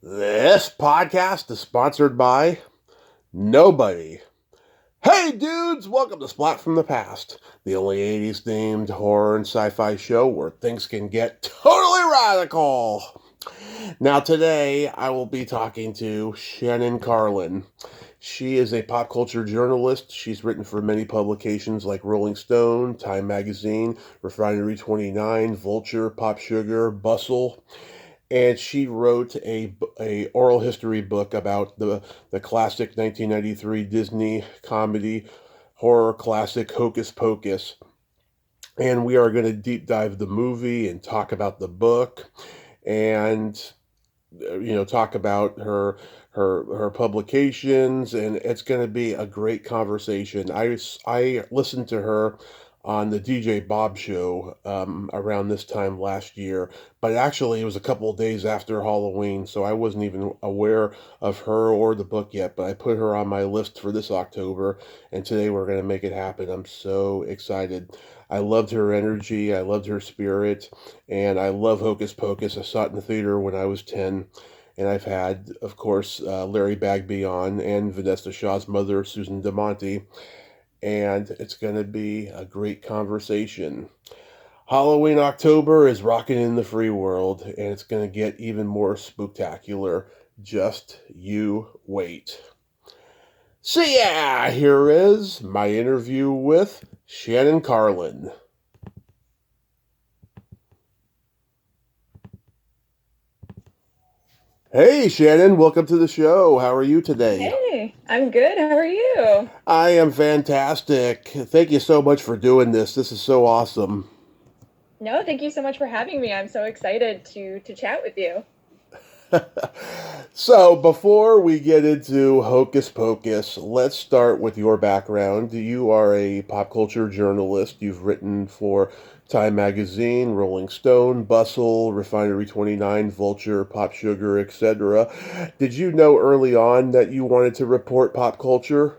This podcast is sponsored by nobody. Hey dudes, welcome to Splat from the Past, the only 80s themed horror and sci-fi show where things can get totally radical. Now today I will be talking to Shannon Carlin. She is a pop culture journalist. She's written for many publications like Rolling Stone, Time Magazine, Refinery 29, Vulture, Pop Sugar, Bustle, and she wrote a oral history book about the classic 1993 Disney comedy horror classic Hocus Pocus. And we are going to deep dive the movie and talk about the book and talk about her publications, and it's going to be a great conversation. I listened to her on the DJ Bob show around this time last year, but actually it was a couple of days after Halloween, so I wasn't even aware of her or the book yet, but I put her on my list for this October, and today we're going to make it happen. I'm so excited. I loved her energy, I loved her spirit, and I love Hocus Pocus. I saw it in the theater when I was 10. And I've had, of course, Larry Bagby on and Vanessa Shaw's mother, Susan DeMonte. And it's going to be a great conversation. Halloween October is rocking in the free world, and it's going to get even more spooktacular. Just you wait. So yeah, here is my interview with Shannon Carlin. Hey Shannon, welcome to the show. How are you today? Hey, I'm good. How are you? I am fantastic. Thank you so much for doing this. This is so awesome. No, thank you so much for having me. I'm so excited to chat with you. So, before we get into Hocus Pocus, let's start with your background. You are a pop culture journalist. You've written for Time Magazine, Rolling Stone, Bustle, Refinery 29, Vulture, Pop Sugar, etc. Did you know early on that you wanted to report pop culture?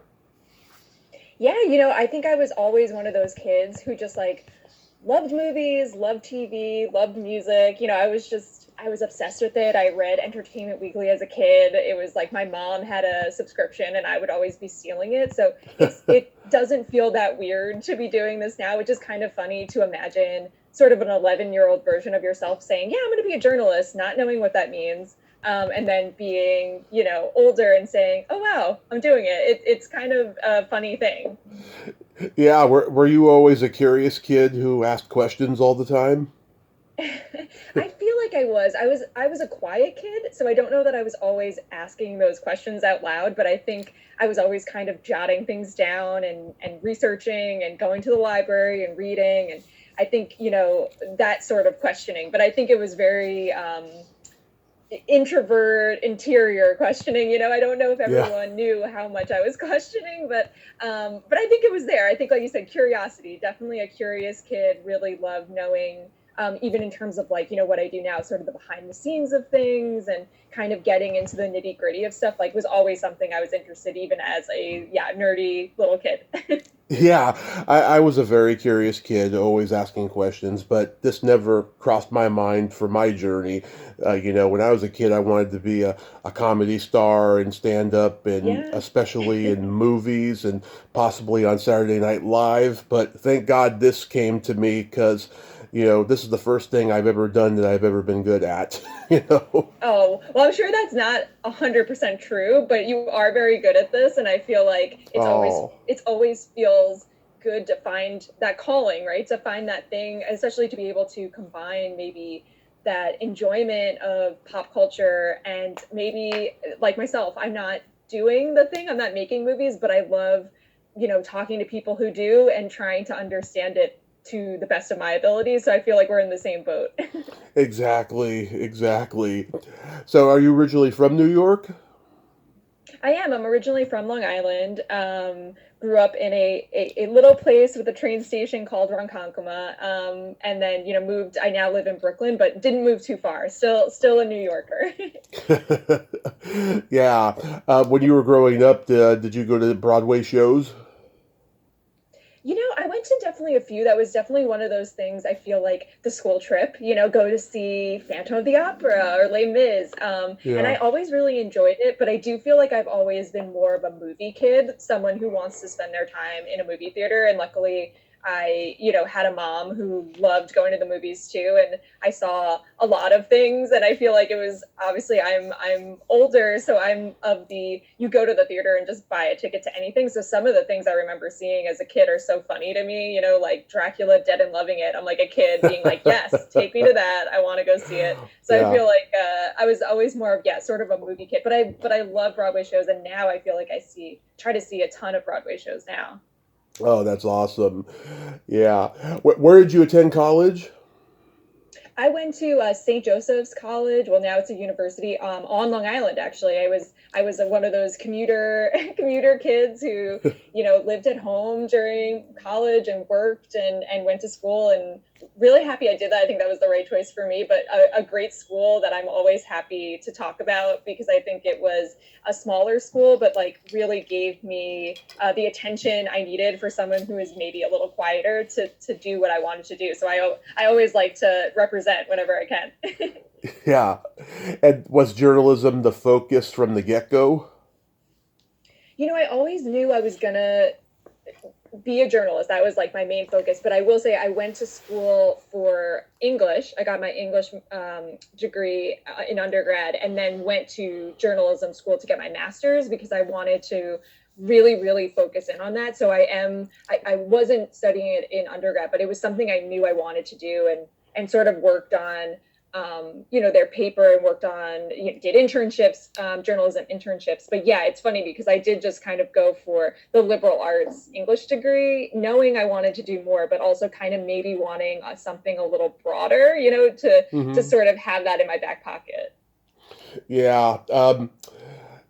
Yeah, I think I was always one of those kids who just like loved movies, loved TV, loved music. I was obsessed with it. I read Entertainment Weekly as a kid. It was like my mom had a subscription and I would always be stealing it. So it doesn't feel that weird to be doing this now, which is kind of funny to imagine sort of an 11-year-old version of yourself saying, "Yeah, I'm going to be a journalist," not knowing what that means. And then being, older and saying, "Oh, wow, I'm doing it." It's kind of a funny thing. Yeah, were you always a curious kid who asked questions all the time? I feel like I was a quiet kid, so I don't know that I was always asking those questions out loud, but I think I was always kind of jotting things down and researching and going to the library and reading, and I think, that sort of questioning. But I think it was very introvert, interior questioning. I don't know if Yeah. everyone knew how much I was questioning, but I think it was there. I think, like you said, curiosity, definitely a curious kid, really loved knowing, even in terms of like, what I do now, sort of the behind the scenes of things and kind of getting into the nitty gritty of stuff, like was always something I was interested, even as a, yeah, nerdy little kid. Yeah, I was a very curious kid, always asking questions, but this never crossed my mind for my journey. When I was a kid, I wanted to be a comedy star and stand up, and Yeah. especially in movies and possibly on Saturday Night Live. But thank God this came to me because, this is the first thing I've ever done that I've ever been good at, you know? Oh, well, I'm sure that's not 100% true, but you are very good at this, and I feel like Oh, it's always feels good to find that calling, right? To find that thing, especially to be able to combine maybe that enjoyment of pop culture and maybe like myself, I'm not doing the thing, I'm not making movies, but I love, talking to people who do and trying to understand it to the best of my abilities. So I feel like we're in the same boat. exactly, exactly. So, are you originally from New York? I am. I'm originally from Long Island. Grew up in a little place with a train station called Ronkonkoma. And then, moved. I now live in Brooklyn, but didn't move too far. Still a New Yorker. Yeah. When you were growing up, did you go to Broadway shows? I went to definitely a few. That was definitely one of those things. I feel like the school trip, go to see Phantom of the Opera or Les Mis. And I Yeah. always really enjoyed it, but I do feel like I've always been more of a movie kid, someone who wants to spend their time in a movie theater. And luckily, I, had a mom who loved going to the movies too, and I saw a lot of things. And I feel like it was obviously I'm older, so I'm of the you go to the theater and just buy a ticket to anything. So some of the things I remember seeing as a kid are so funny to me. Like Dracula, Dead and Loving It. I'm like a kid being like, yes, take me to that. I want to go see it. So I Yeah. feel like I was always more of sort of a movie kid. But I love Broadway shows, and now I feel like try to see a ton of Broadway shows now. Oh, that's awesome. Yeah. Where did you attend college? I went to St. Joseph's College. Well, now it's a university on Long Island. Actually, I was one of those commuter commuter kids who lived at home during college and worked and went to school, and really happy I did that. I think that was the right choice for me. But a great school that I'm always happy to talk about, because I think it was a smaller school, but like really gave me the attention I needed for someone who is maybe a little quieter to do what I wanted to do. So I always like to represent whenever I can. Yeah. And was journalism the focus from the get-go? I always knew I was gonna be a journalist. That was like my main focus. But I will say I went to school for English. I got my English degree in undergrad, and then went to journalism school to get my master's, because I wanted to really, really focus in on that. So I wasn't studying it in undergrad, but it was something I knew I wanted to do, and sort of worked on their paper, and worked on, did internships, journalism internships. But yeah, it's funny because I did just kind of go for the liberal arts English degree, knowing I wanted to do more, but also kind of maybe wanting something a little broader, to Hmm. sort of have that in my back pocket. Yeah.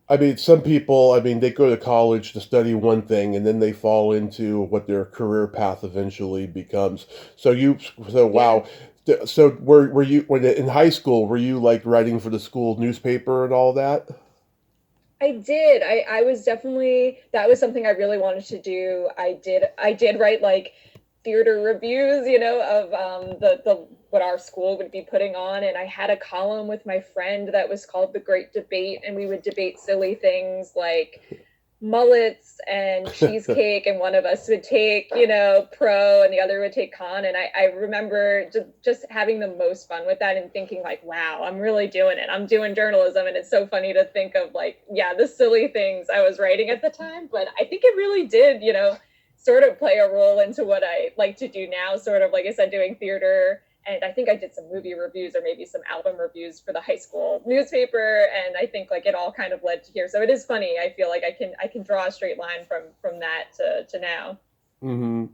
I mean, some people, I mean, they go to college to study one thing and then they fall into what their career path eventually becomes. So Yeah. wow. So were you, when in high school, were you like writing for the school newspaper and all that? I did. I was definitely, that was something I really wanted to do. I did write like theater reviews, of the what our school would be putting on, and I had a column with my friend that was called The Great Debate, and we would debate silly things like mullets and cheesecake, and one of us would take pro and the other would take con. And I remember just having the most fun with that, and thinking like, wow, I'm really doing it, I'm doing journalism. And it's so funny to think of, like, yeah, the silly things I was writing at the time, but I think it really did sort of play a role into what I like to do now, sort of like I said, doing theater. And I think I did some movie reviews or maybe some album reviews for the high school newspaper, and I think like it all kind of led to here. So it is funny. I feel like I can draw a straight line from that to now. Hmm.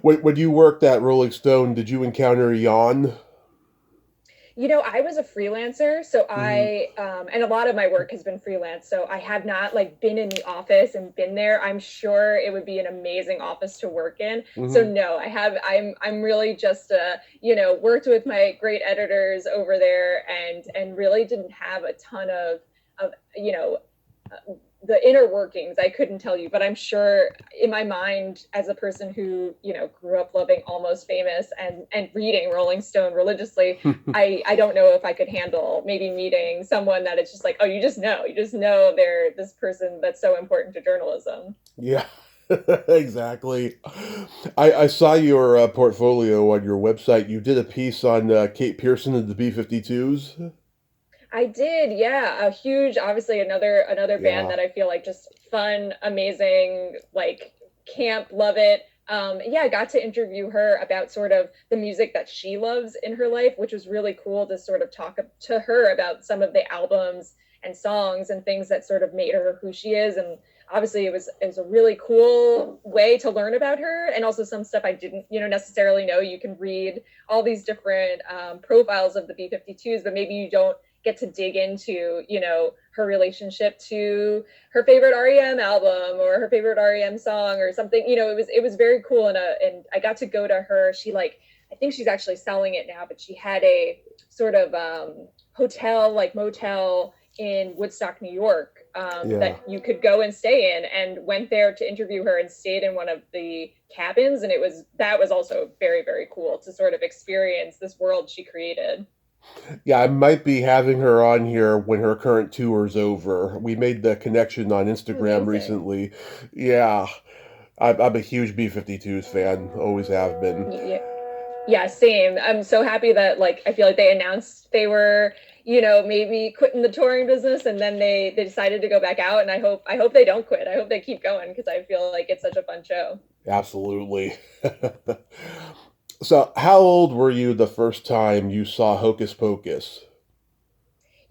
When you worked at Rolling Stone, did you encounter yawn? I was a freelancer, so Hmm. and a lot of my work has been freelance. So I have not like been in the office and been there. I'm sure it would be an amazing office to work in. So Hmm. no, I'm really just worked with my great editors over there, and really didn't have a ton of the inner workings. I couldn't tell you, but I'm sure in my mind, as a person who grew up loving Almost Famous and reading Rolling Stone religiously, I don't know if I could handle maybe meeting someone that it's just like, oh, you just know they're this person that's so important to journalism. Yeah, exactly. I saw your portfolio on your website. You did a piece on Kate Pearson and the B-52s. I did, yeah. A huge, obviously another band Yeah. that I feel like just fun, amazing, like camp, love it. Yeah, I got to interview her about sort of the music that she loves in her life, which was really cool to sort of talk to her about some of the albums and songs and things that sort of made her who she is. And obviously it was a really cool way to learn about her, and also some stuff I didn't necessarily know. You can read all these different profiles of the B-52s, but maybe you don't get to dig into her relationship to her favorite REM album or her favorite REM song or something. It was very cool. And I got to go to her. She, like, I think she's actually selling it now, but she had a sort of hotel, like motel in Woodstock, New York, Yeah. that you could go and stay in, and went there to interview her and stayed in one of the cabins. And that was also very, very cool to sort of experience this world she created. Yeah, I might be having her on here when her current tour's over. We made the connection on Instagram Amazing. recently. Yeah, I'm a huge B-52s fan, always have been. Yeah. Yeah, same. I'm so happy that like I feel like they announced they were, maybe quitting the touring business, and then they decided to go back out, and I hope they don't quit. I hope they keep going because I feel like it's such a fun show. Absolutely. So, how old were you the first time you saw Hocus Pocus?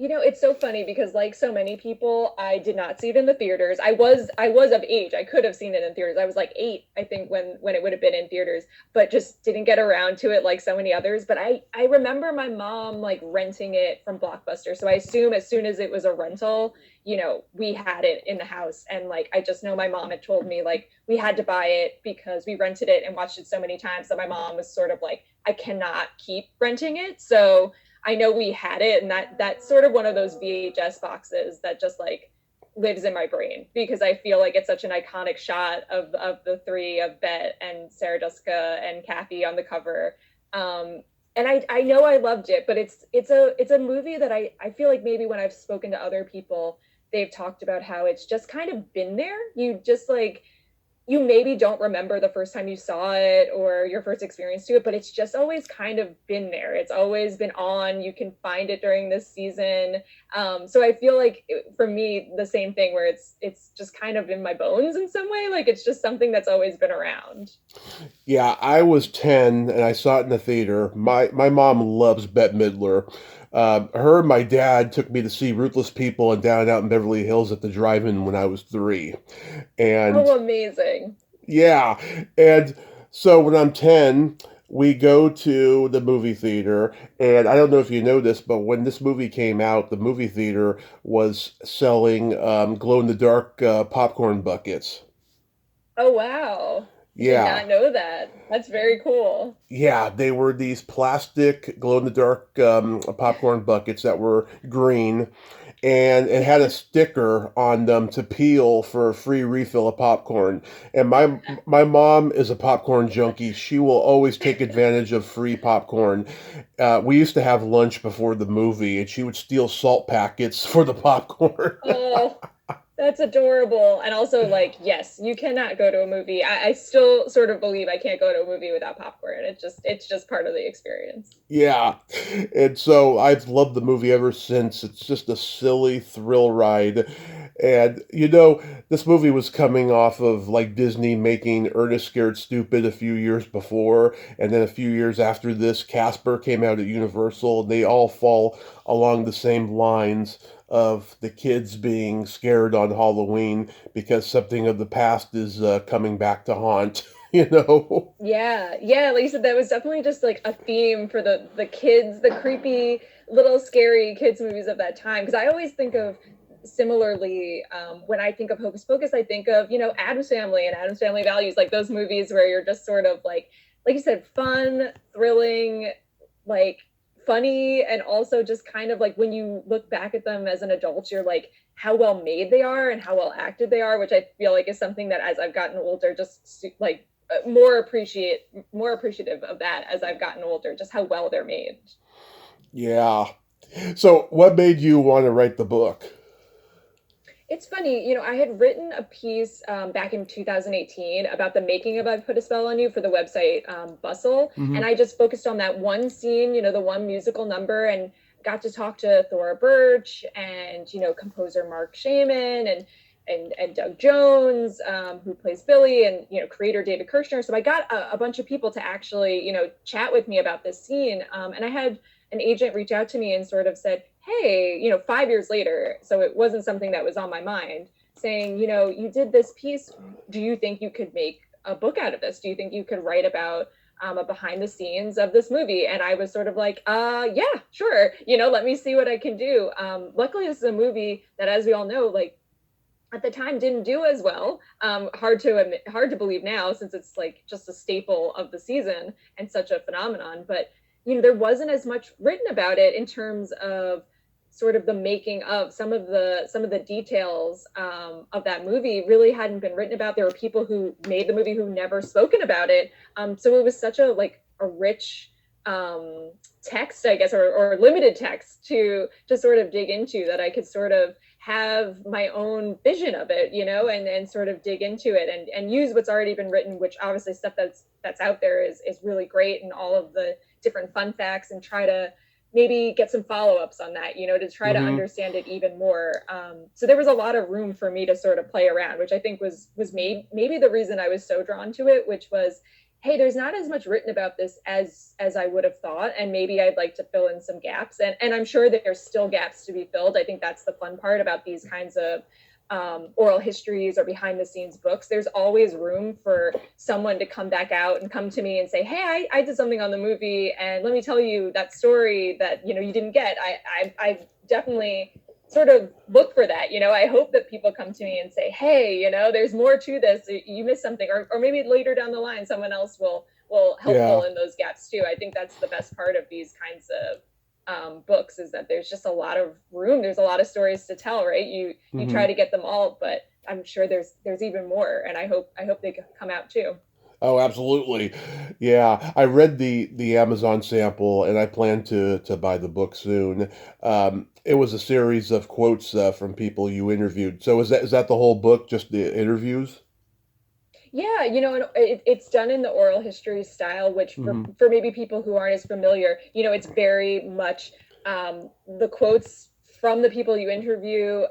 It's so funny because like so many people, I did not see it in the theaters. I was of age. I could have seen it in theaters. I was like 8, I think, when it would have been in theaters, but just didn't get around to it like so many others. But I remember my mom like renting it from Blockbuster. So I assume as soon as it was a rental, we had it in the house. And like I just know my mom had told me like we had to buy it because we rented it and watched it so many times that my mom was sort of like, I cannot keep renting it. So I know we had it, and that's sort of one of those VHS boxes that just like lives in my brain because I feel like it's such an iconic shot of the three, of Bet and Sarah Jessica and Kathy on the cover. And I know I loved it, but it's a movie that I feel like maybe when I've spoken to other people, they've talked about how it's just kind of been there. You just like you maybe don't remember the first time you saw it or your first experience to it, but it's just always kind of been there. It's always been on. You can find it during this season. So I feel like for me, the same thing where it's just kind of in my bones in some way. Like it's just something that's always been around. Yeah, I was 10 and I saw it in the theater. My mom loves Bette Midler. Her and my dad took me to see Ruthless People and Down and Out in Beverly Hills at the drive-in when I was 3. And Oh, amazing. yeah, and so when I'm 10, we go to the movie theater, and I don't know if you know this, but when this movie came out, the movie theater was selling glow-in-the-dark popcorn buckets. Oh, wow. Did Yeah. not know that. That's very cool. Yeah, they were these plastic glow-in-the-dark popcorn buckets that were green, and it had a sticker on them to peel for a free refill of popcorn. And my mom is a popcorn junkie. She will always take advantage of free popcorn. We used to have lunch before the movie, and she would steal salt packets for the popcorn. Oh, that's adorable. And also, like, yes, you cannot go to a movie. I still sort of believe I can't go to a movie without popcorn. It's just part of the experience. Yeah. And so I've loved the movie ever since. It's just a silly thrill ride. And this movie was coming off of like Disney making Ernest Scared Stupid a few years before, and then a few years after this, Casper came out at Universal, and they all fall along the same lines of the kids being scared on Halloween because something of the past is coming back to haunt, you know? Yeah, yeah, like you said, that was definitely just like a theme for the kids, the creepy little scary kids movies of that time. Because I always think of similarly when I think of Hocus Pocus, I think of Addams Family and Addams Family Values, like those movies where you're just sort of like you said, fun, thrilling, like funny, and also just kind of like when you look back at them as an adult, you're like how well made they are and how well acted they are, which I feel like is something that as I've gotten older, just like more appreciative of that as I've gotten older, just how well they're made. Yeah. So, what made you want to write the book? It's funny, I had written a piece back in 2018 about the making of "I've Put a Spell on You" for the website Bustle, Hmm. and I just focused on that one scene, the one musical number, and got to talk to Thora Birch and composer Mark Shaman and Doug Jones, who plays Billy, and creator David Kirshner. So I got a bunch of people to actually chat with me about this scene, and I had an agent reach out to me and sort of said, hey, 5 years later, so it wasn't something that was on my mind, saying, you did this piece. Do you think you could make a book out of this? Do you think you could write about a behind the scenes of this movie? And I was sort of like, yeah, sure. Let me see what I can do. Luckily, this is a movie that, as we all know, like at the time didn't do as well. Hard to believe now since it's like just a staple of the season and such a phenomenon. But there wasn't as much written about it in terms of sort of the making of some of the details of that movie really hadn't been written about. There were people who made the movie who never spoken about it. So it was such a rich text, I guess, or limited text to sort of dig into, that I could sort of have my own vision of it, and sort of dig into it and use what's already been written, which obviously stuff that's out there is really great, and all of the different fun facts, and try to maybe get some follow-ups on that, to try to Mm-hmm. understand it even more. So there was a lot of room for me to sort of play around, which I think was maybe the reason I was so drawn to it, which was, hey, there's not as much written about this as I would have thought, and maybe I'd like to fill in some gaps. And I'm sure that there's still gaps to be filled. I think that's the fun part about these kinds of oral histories or behind the scenes books. There's always room for someone to come back out and come to me and say, hey, I did something on the movie, and let me tell you that story that you didn't get. I definitely sort of look for that. I hope that people come to me and say, hey, there's more to this, you missed something, or maybe later down the line someone else will help Yeah. fill in those gaps too. I think that's the best part of these kinds of books, is that there's just a lot of room. There's a lot of stories to tell, right? You try Mm-hmm. to get them all, but I'm sure there's even more, and I hope they come out too. Oh, absolutely. Yeah, I read the Amazon sample, and I plan to buy the book soon. It was a series of quotes from people you interviewed. So is that the whole book, just the interviews? Yeah, it's done in the oral history style, which for Hmm. for maybe people who aren't as familiar, it's very much the quotes from the people you interview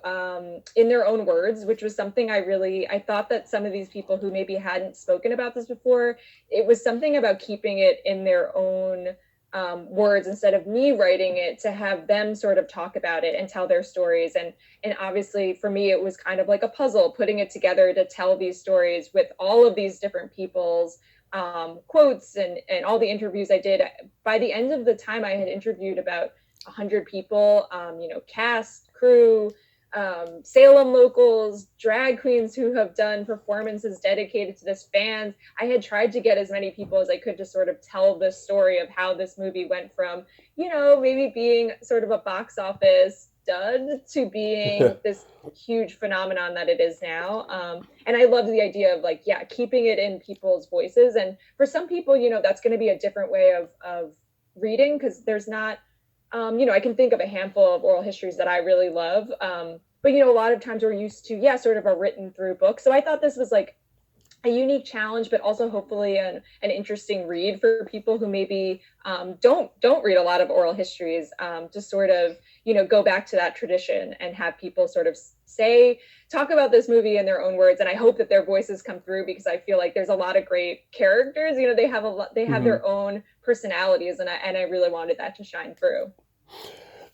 in their own words, which was something I thought that some of these people who maybe hadn't spoken about this before, it was something about keeping it in their own words instead of me writing it, to have them sort of talk about it and tell their stories. And obviously for me it was kind of like a puzzle, putting it together to tell these stories with all of these different people's quotes and all the interviews I did. By the end of the time, I had interviewed about 100 people, cast, crew, Salem locals, drag queens who have done performances dedicated to this, fans. I had tried to get as many people as I could to sort of tell the story of how this movie went from, maybe being sort of a box office dud to being this huge phenomenon that it is now. And I love the idea of, like, yeah, keeping it in people's voices. And for some people, that's going to be a different way of reading, because there's not, I can think of a handful of oral histories that I really love. But a lot of times we're used to, yeah, sort of a written through book. So I thought this was like a unique challenge, but also hopefully an interesting read for people who maybe don't read a lot of oral histories, to sort of go back to that tradition and have people sort of talk about this movie in their own words. And I hope that their voices come through, because I feel like there's a lot of great characters. They have Hmm. their own personalities, and I really wanted that to shine through.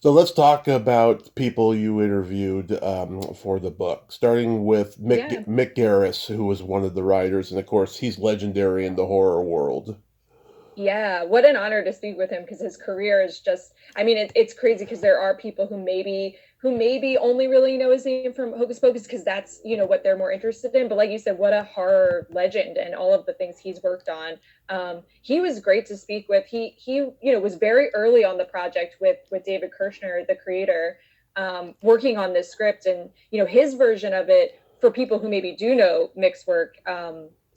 So let's talk about people you interviewed for the book, starting with Yeah. Mick Garris, who was one of the writers, and of course he's legendary in the horror world. Yeah, what an honor to speak with him, because his career is just, I mean, it's crazy, because there are people who maybe only really know his name from Hocus Pocus, because that's, what they're more interested in. But like you said, what a horror legend, and all of the things he's worked on. He was great to speak with. He was very early on the project with David Kirshner, the creator, working on this script. And, his version of it, for people who maybe do know Mick's work,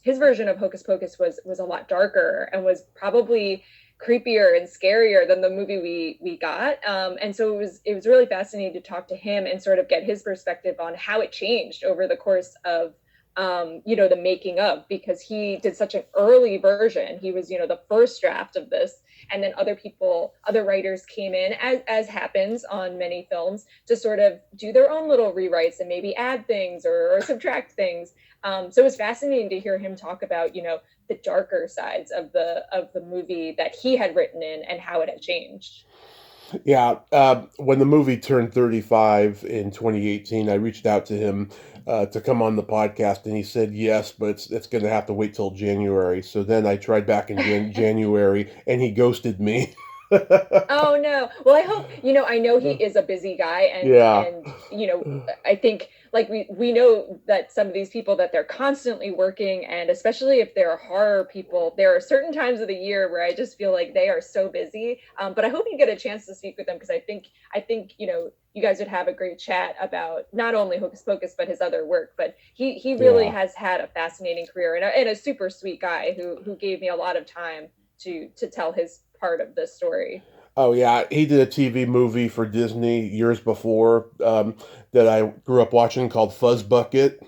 his version of Hocus Pocus was a lot darker, and was probably creepier and scarier than the movie we got. And so it was really fascinating to talk to him and sort of get his perspective on how it changed over the course of the making of, because he did such an early version. He was, the first draft of this, and then other writers came in, as happens on many films, to sort of do their own little rewrites and maybe add things or subtract things. So it was fascinating to hear him talk about, the darker sides of the movie that he had written in, and how it had changed. Yeah, when the movie turned 35 in 2018, I reached out to him to come on the podcast, and he said yes, but it's going to have to wait till January. So then I tried back in January, and he ghosted me. Oh no. Well, I hope, I know he is a busy guy, and Yeah. I think like we know that some of these people that they're constantly working, and especially if they're horror people, there are certain times of the year where I just feel like they are so busy. But I hope you get a chance to speak with them, because I think you guys would have a great chat about not only Hocus Pocus but his other work. But he really Yeah. has had a fascinating career, and a super sweet guy who gave me a lot of time to tell his part of this story. Oh yeah, he did a TV movie for Disney years before that I grew up watching called Fuzz Bucket,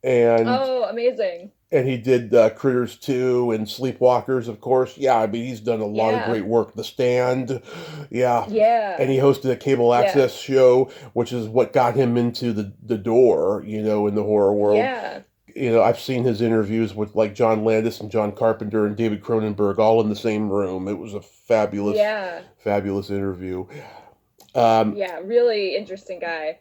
and Oh, amazing. he did Critters 2 and Sleepwalkers, of course. Yeah, I mean he's done a lot of Yeah. great work. The Stand, yeah, and Yeah. he hosted a cable Yeah. access show, which is what got him into the door, in the horror world. Yeah. I've seen his interviews with like John Landis and John Carpenter and David Cronenberg all in the same room. It was a fabulous, Yeah. fabulous interview. Um, Yeah. Really interesting guy.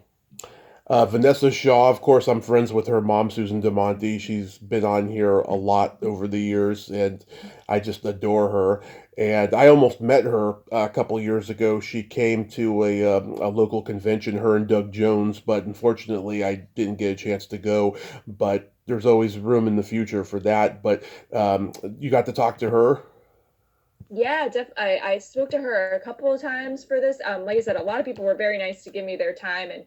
Vanessa Shaw, of course, I'm friends with her mom, Susan DeMonte. She's been on here a lot over the years, and I just adore her. And I almost met her a couple years ago. She came to a local convention, her and Doug Jones, but unfortunately, I didn't get a chance to go. But there's always room in the future for that. But you got to talk to her. Yeah, I spoke to her a couple of times for this. Like I said, a lot of people were very nice to give me their time, and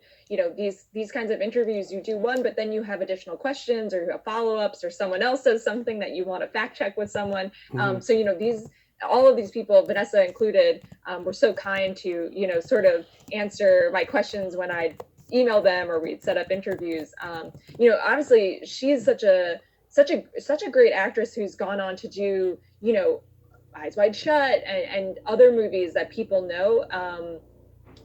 these kinds of interviews, you do one, but then you have additional questions, or you have follow-ups, or someone else says something that you want to fact check with someone. Mhm. So these all of these people, Vanessa included, were so kind to sort of answer my questions when I'd email them or we'd set up interviews. Obviously, she's such a great actress who's gone on to do Eyes Wide Shut and other movies that people know.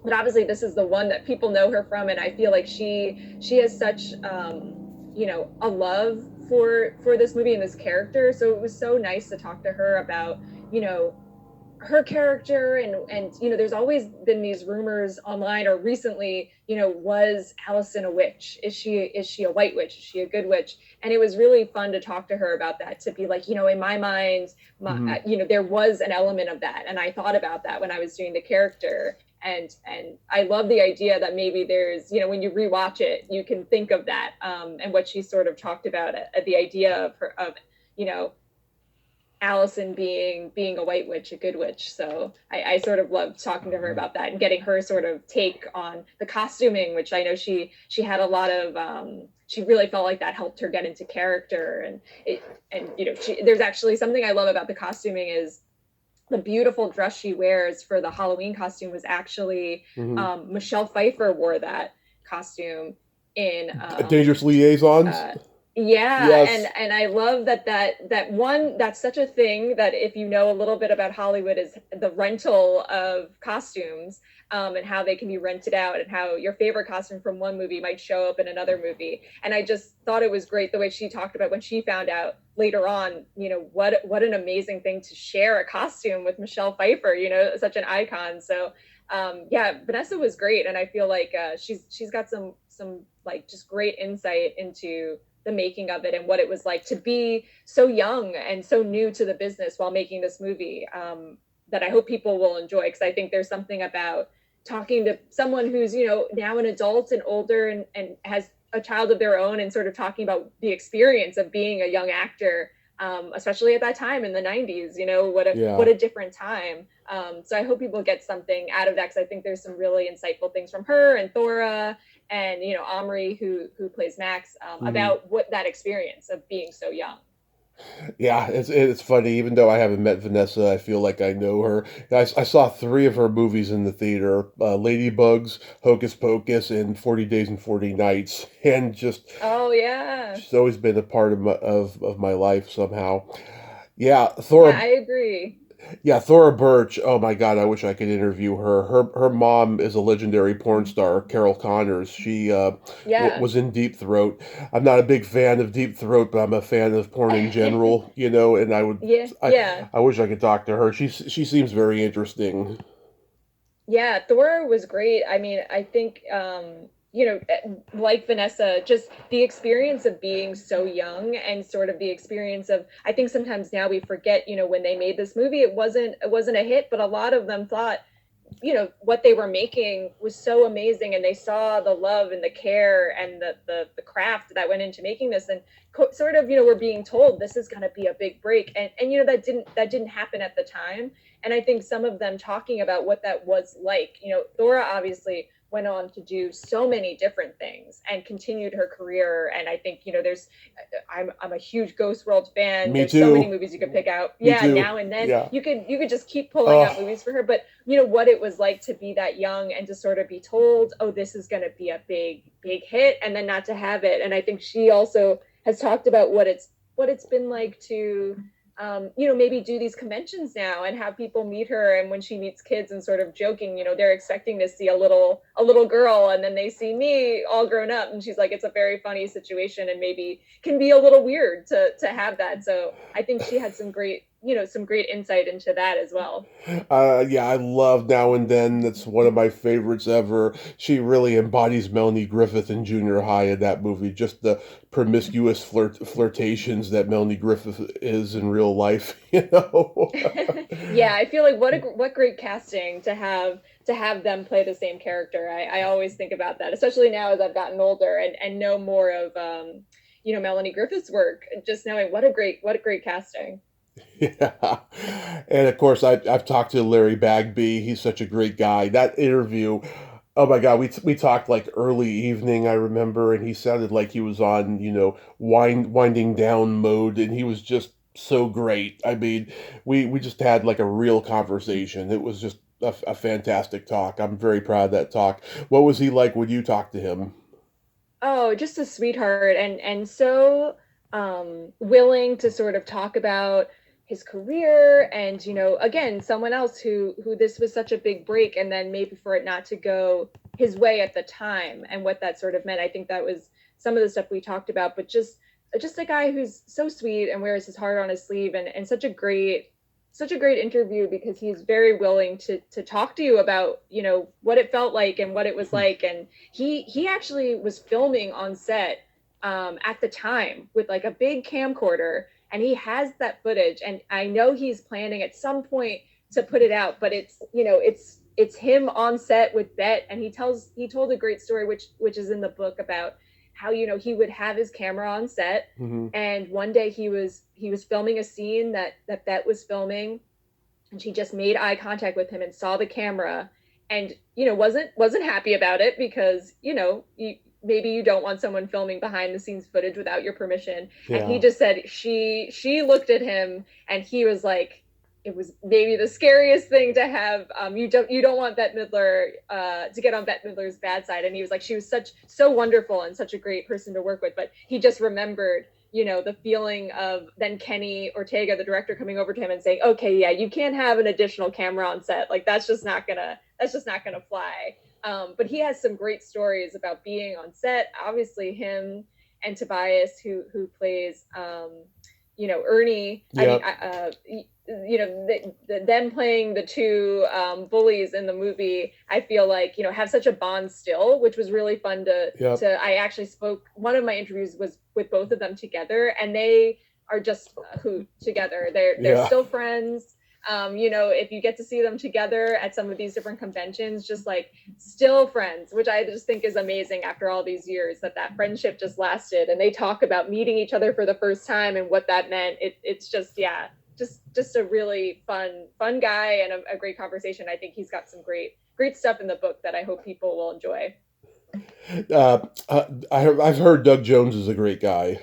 But obviously, this is the one that people know her from, and I feel like she has such a love for this movie and this character. So it was so nice to talk to her about you know her character. And there's always been these rumors online, or recently, was Allison a witch? Is she a white witch? Is she a good witch? And it was really fun to talk to her about that, to be like, in my mind, Mhm. there was an element of that, and I thought about that when I was doing the character. And I love the idea that maybe there's, when you rewatch it, you can think of that, and what she sort of talked about, the idea of her, of you know Allison being a white witch, a good witch. So I sort of loved talking to her about that and getting her sort of take on the costuming, which I know she had a lot of. She really felt like that helped her get into character, there's actually something I love about the costuming is the beautiful dress she wears for the Halloween costume was actually, Mhm. Michelle Pfeiffer wore that costume in, Dangerous Liaisons. uh, yeah. and Yes. and I love that one, that's such a thing that, if you know a little bit about Hollywood, is the rental of costumes, and how they can be rented out, and how your favorite costume from one movie might show up in another movie. And I just thought it was great the way she talked about when she found out later on, what an amazing thing to share a costume with Michelle Pfeiffer, such an icon. So yeah, Vanessa was great, and I feel like, she's got some like just great insight into the making of it, and what it was like to be so young and so new to the business while making this movie, that I hope people will enjoy, because I think there's something about talking to someone who's now an adult and older, and has a child of their own, and sort of talking about the experience of being a young actor, especially at that time in the 90s. What Yeah. a different time. So I hope people get something out of that, because I think there's some really insightful things from her and Thora, and Omri, who plays Max, Mhm. about what that experience of being so young. Yeah, it's funny. Even though I haven't met Vanessa, I feel like I know her. I saw three of her movies in the theater: Ladybugs, Hocus Pocus, and 40 Days and 40 Nights. And just Oh yeah. she's always been a part of my life somehow. Yeah, Yeah, Thora. I agree. Yeah, Thora Birch. Oh my God, I wish I could interview her. Her mom is a legendary porn star, Carol Connors. She Yeah. was in Deep Throat. I'm not a big fan of Deep Throat, but I'm a fan of porn in general. And Yeah, I yeah. I wish I could talk to her. She seems very interesting. Yeah, Thor was great. I mean, I think, like Vanessa, just the experience of being so young, and sort of the experience of, I think sometimes now we forget, when they made this movie, it wasn't a hit, but a lot of them thought, what they were making was so amazing, and they saw the love and the care and the craft that went into making this, and sort of, we're being told this is going to be a big break, and that didn't happen at the time. And I think some of them talking about what that was like. Thora obviously went on to do so many different things and continued her career. And I think, I'm a huge Ghost World fan. Me There's so many too. movies you could pick out. Me Yeah, too. now and then Yeah. you could just keep pulling up Oh, movies for her. But what it was like to be that young and to sort of be told, oh, this is going to be a big hit, and then not to have it. And I think she also has talked about what it's been like to maybe do these conventions now and have people meet her, and when she meets kids and sort of joking, they're expecting to see a little girl, and then they see me all grown up, and she's like, it's a very funny situation, and maybe can be a little weird to have that. So I think she had some great insight into that as well. yeah, I love Now and Then. That's one of my favorites ever. She really embodies Melanie Griffith in junior high in that movie. Just the promiscuous flirtations that Melanie Griffith is in real life, you know? Yeah, I feel like what great casting to have them play the same character. I always think about that, especially now as I've gotten older and know more of Melanie Griffith's work. Just knowing what a great casting. Yeah. And of course, I've talked to Larry Bagby. He's such a great guy. That interview, oh my God, we talked like early evening, I remember, and he sounded like he was on, winding down mode, and he was just so great. I mean, we just had like a real conversation. It was just a fantastic talk. I'm very proud of that talk. What was he like when you talked to him? Oh, just a sweetheart, and so willing to sort of talk about his career, and again, someone else who this was such a big break, and then maybe for it not to go his way at the time, and what that sort of meant. I think that was some of the stuff we talked about, but just a guy who's so sweet and wears his heart on his sleeve, and such a great interview, because he's very willing to talk to you about what it felt like and what it was like. And he actually was filming on set at the time with like a big camcorder, and he has that footage, and I know he's planning at some point to put it out, but it's him on set with Bet, and he told a great story, which is in the book, about how he would have his camera on set, Hmm. and one day he was filming a scene that Bet was filming, and she just made eye contact with him and saw the camera, and wasn't happy about it, because maybe you don't want someone filming behind the scenes footage without your permission. And he Yeah. just said she looked at him, and he was like, it was maybe the scariest thing to have. You don't want Bette Midler to get on Bette Midler's bad side. And he was like, she was so wonderful and such a great person to work with. But he just remembered, the feeling of then Kenny Ortega, the director, coming over to him and saying, okay, yeah, you can't have an additional camera on set. Like, that's just not gonna fly. But he has some great stories about being on set. Obviously, him and Tobias, who plays Ernie. I mean, Yep. them playing the two bullies in the movie, I feel like have such a bond still, which was really fun to Yep. to. I actually spoke. One of my interviews was with both of them together, and they are just a hoot together. They're Yeah. still friends. If you get to see them together at some of these different conventions, just like still friends, which I just think is amazing after all these years, that friendship just lasted. And they talk about meeting each other for the first time and what that meant. It's just, yeah, just a really fun guy, and a great conversation. I think he's got some great stuff in the book that I hope people will enjoy. I've heard Doug Jones is a great guy.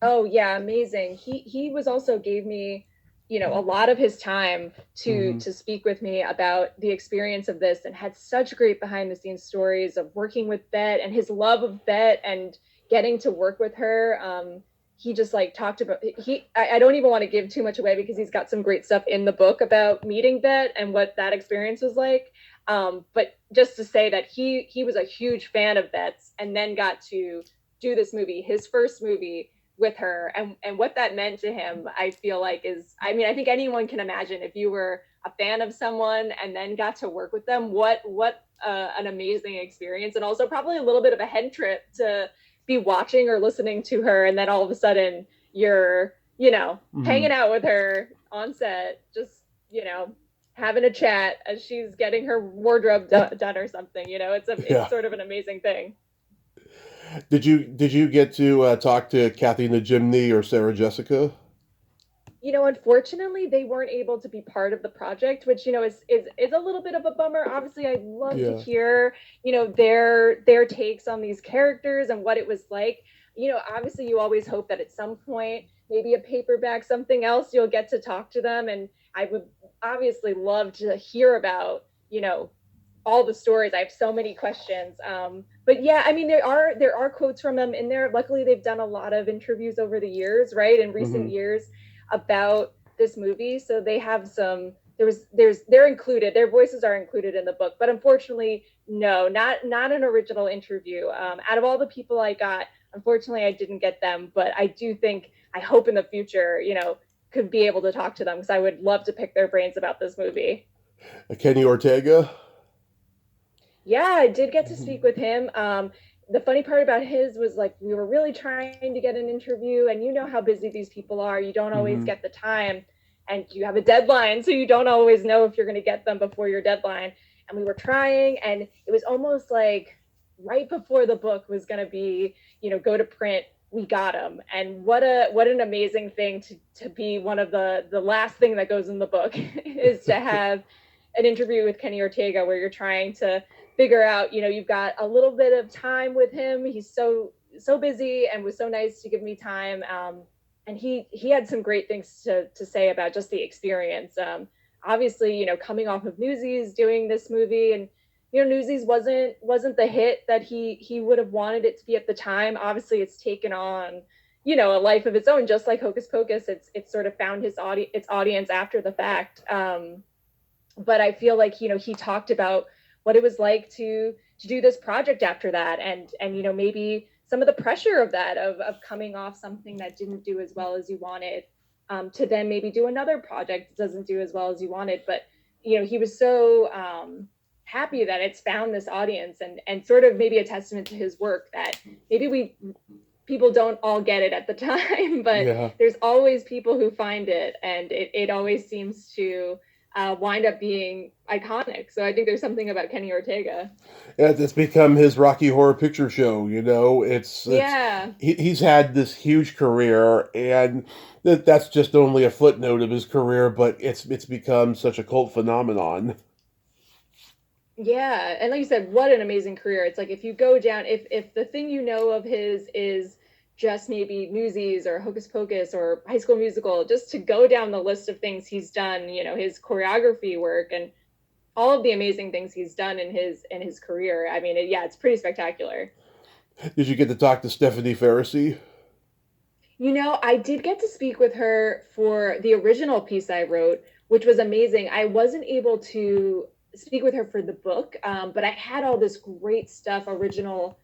Oh yeah, amazing. He was also gave me, a lot of his time to Hmm. to speak with me about the experience of this, and had such great behind the scenes stories of working with Bet and his love of Bet and getting to work with her. He just like talked about I don't even want to give too much away, because he's got some great stuff in the book about meeting Bet and what that experience was like. But just to say that he was a huge fan of Bet's, and then got to do this movie, his first movie, with her, and what that meant to him. I feel like is, I mean, I think anyone can imagine, if you were a fan of someone and then got to work with them, what an amazing experience, and also probably a little bit of a head trip to be watching or listening to her, and then all of a sudden you're Hmm. hanging out with her on set, just you know having a chat as she's getting her wardrobe done or something. It's Yeah. sort of an amazing thing. Did you get to talk to Kathy Najimny or Sarah Jessica? Unfortunately, they weren't able to be part of the project, which is a little bit of a bummer. Obviously, I'd love to Yeah. hear their takes on these characters and what it was like. Obviously, you always hope that at some point, maybe a paperback, something else, you'll get to talk to them, and I would obviously love to hear about all the stories. I have so many questions. But yeah, I mean, there are quotes from them in there. Luckily, they've done a lot of interviews over the years, right, in recent Hmm. years about this movie. So they have some. They're included. Their voices are included in the book. But unfortunately, no, not an original interview. Out of all the people I got, unfortunately, I didn't get them. But I hope in the future, could be able to talk to them because I would love to pick their brains about this movie. Kenny Ortega. Yeah, I did get to Mhm. speak with him. The funny part about his was like we were really trying to get an interview, and you know how busy these people are. You don't always Hmm. get the time, and you have a deadline, so you don't always know if you're going to get them before your deadline. And we were trying, and it was almost like right before the book was going to be, go to print. We got him, and what an amazing thing to be one of the last thing that goes in the book is to have an interview with Kenny Ortega where you're trying to figure out, you've got a little bit of time with him. He's so busy and was so nice to give me time. And he had some great things to say about just the experience. Obviously, coming off of Newsies, doing this movie, and Newsies wasn't the hit that he would have wanted it to be at the time. Obviously, it's taken on a life of its own, just like Hocus Pocus. It's sort of found its audience after the fact. But I feel like he talked about what it was like to do this project after that, and maybe some of the pressure of that of coming off something that didn't do as well as you wanted, to then maybe do another project that doesn't do as well as you wanted. But he was so happy that it's found this audience, and sort of maybe a testament to his work that maybe we people don't all get it at the time, but Yeah. there's always people who find it, and it always seems to wind up being iconic. So I think there's something about Kenny Ortega. It's become his Rocky Horror Picture Show. It's Yeah, he's had this huge career, and that's just only a footnote of his career, but it's become such a cult phenomenon. yeah, and like you said, what an amazing career. It's like if you go down, if the thing of his is just maybe Newsies or Hocus Pocus or High School Musical, just to go down the list of things he's done, his choreography work and all of the amazing things he's done in his career. I mean, yeah, it's pretty spectacular. Did you get to talk to Stephanie Pharisee? I did get to speak with her for the original piece I wrote, which was amazing. I wasn't able to speak with her for the book, but I had all this great stuff, original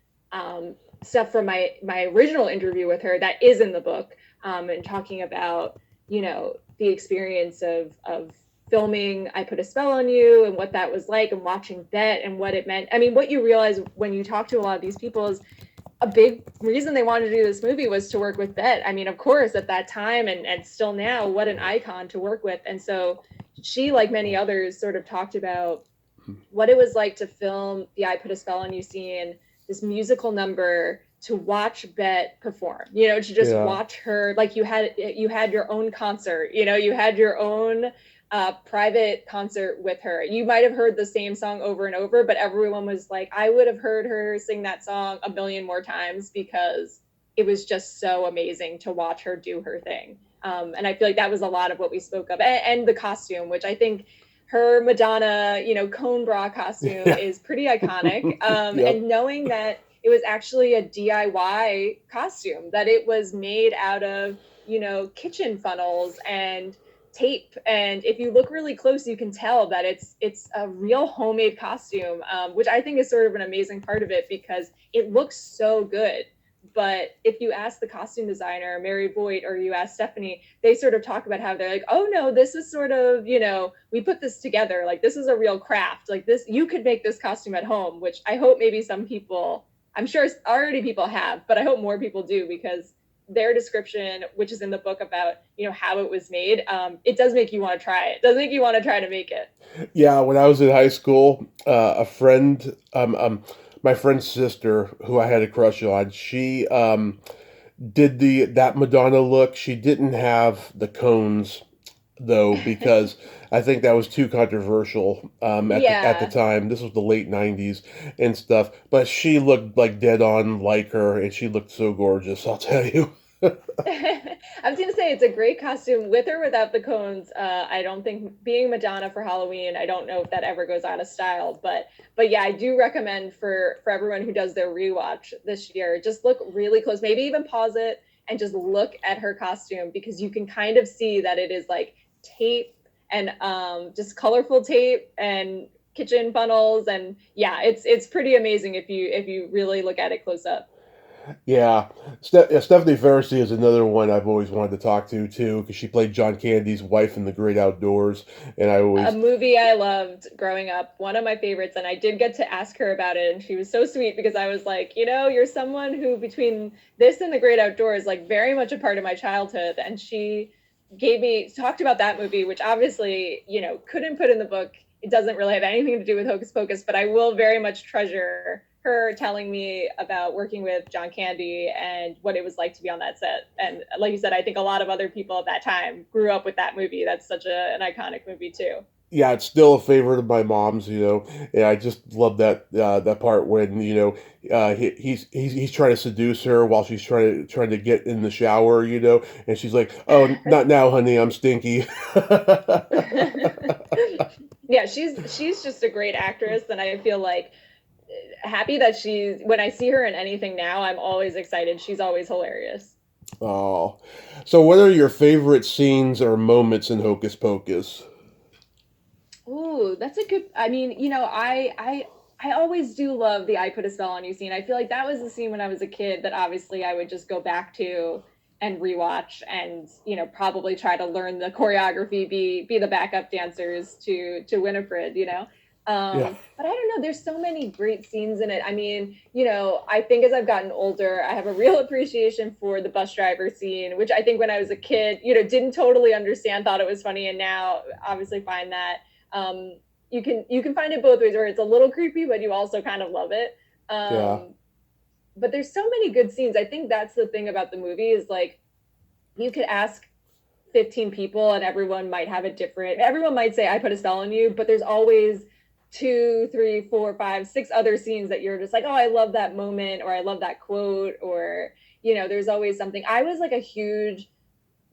stuff from my original interview with her that is in the book, and talking about the experience of filming I Put a Spell on You and what that was like, and watching Bet and what it meant. I mean, what you realize when you talk to a lot of these people is a big reason they wanted to do this movie was to work with Bet. I mean, of course, at that time and still now, what an icon to work with. And so she, like many others, sort of talked about what it was like to film the I Put a Spell on You scene, this musical number, to watch Bet perform, to just Yeah. watch her, like you had your own concert, you had your own private concert with her. You might have heard the same song over and over, but everyone was like, I would have heard her sing that song a million more times because it was just so amazing to watch her do her thing. And I feel like that was a lot of what we spoke of, and the costume, which I think her Madonna, cone bra costume Yeah. is pretty iconic. Yep. And knowing that it was actually a DIY costume, that it was made out of, kitchen funnels and tape. And if you look really close, you can tell that it's a real homemade costume, which I think is sort of an amazing part of it because it looks so good. But if you ask the costume designer, Mary Voigt, or you ask Stephanie, they sort of talk about how they're like, oh no, this is sort of, we put this together. Like, this is a real craft. Like, this, you could make this costume at home, which I hope maybe some people, I'm sure already people have, but I hope more people do because their description, which is in the book about, how it was made, it does make you want to try it. It does make you want to try to make it. Yeah, when I was in high school, a friend, my friend's sister, who I had a crush on, she did the that Madonna look. She didn't have the cones though, because I think that was too controversial at the Yeah. time. This was the late '90s and stuff. But she looked like dead on like her, and she looked so gorgeous. I'll tell you. I was gonna say it's a great costume with or without the cones. I don't think being Madonna for Halloween, I don't know if that ever goes out of style, but yeah, I do recommend for everyone who does their rewatch this year, just look really close, maybe even pause it and just look at her costume, because you can kind of see that it is like tape and just colorful tape and kitchen funnels, and yeah, it's pretty amazing if you really look at it close up. Yeah, Stephanie Ferrisy is another one I've always wanted to talk to too, because she played John Candy's wife in The Great Outdoors, and I A always, movie I loved growing up, one of my favorites, and I did get to ask her about it, and she was so sweet, because I was like, you're someone who, between this and The Great Outdoors, like very much a part of my childhood, and she talked about that movie, which obviously, couldn't put in the book. It doesn't really have anything to do with Hocus Pocus, but I will very much treasure her telling me about working with John Candy and what it was like to be on that set. And like you said, I think a lot of other people at that time grew up with that movie. That's such an iconic movie too. yeah, it's still a favorite of my mom's, and I just love that part when he's trying to seduce her while she's trying to get in the shower, and she's like, "Oh, not now, honey, I'm stinky." Yeah, she's just a great actress, and I feel like happy that when I see her in anything now, I'm always excited. She's always hilarious. Oh, so what are your favorite scenes or moments in Hocus Pocus? Ooh, that's a good. I mean, I always do love the "I Put a Spell on You" scene. I feel like that was the scene when I was a kid that obviously I would just go back to and rewatch, and probably try to learn the choreography, be the backup dancers to Winifred. Yeah, But I don't know. There's so many great scenes in it. I mean, I think as I've gotten older, I have a real appreciation for the bus driver scene, which I think when I was a kid, didn't totally understand, thought it was funny, and now obviously find that um, you can find it both ways, where it's a little creepy, but you also kind of love it. yeah, But there's so many good scenes. I think that's the thing about the movie, is like you could ask 15 people and everyone might say "I put a spell on you," but there's always two, three, four, five, six other scenes that you're just like, oh, I love that moment, or I love that quote, or there's always something. I was like a huge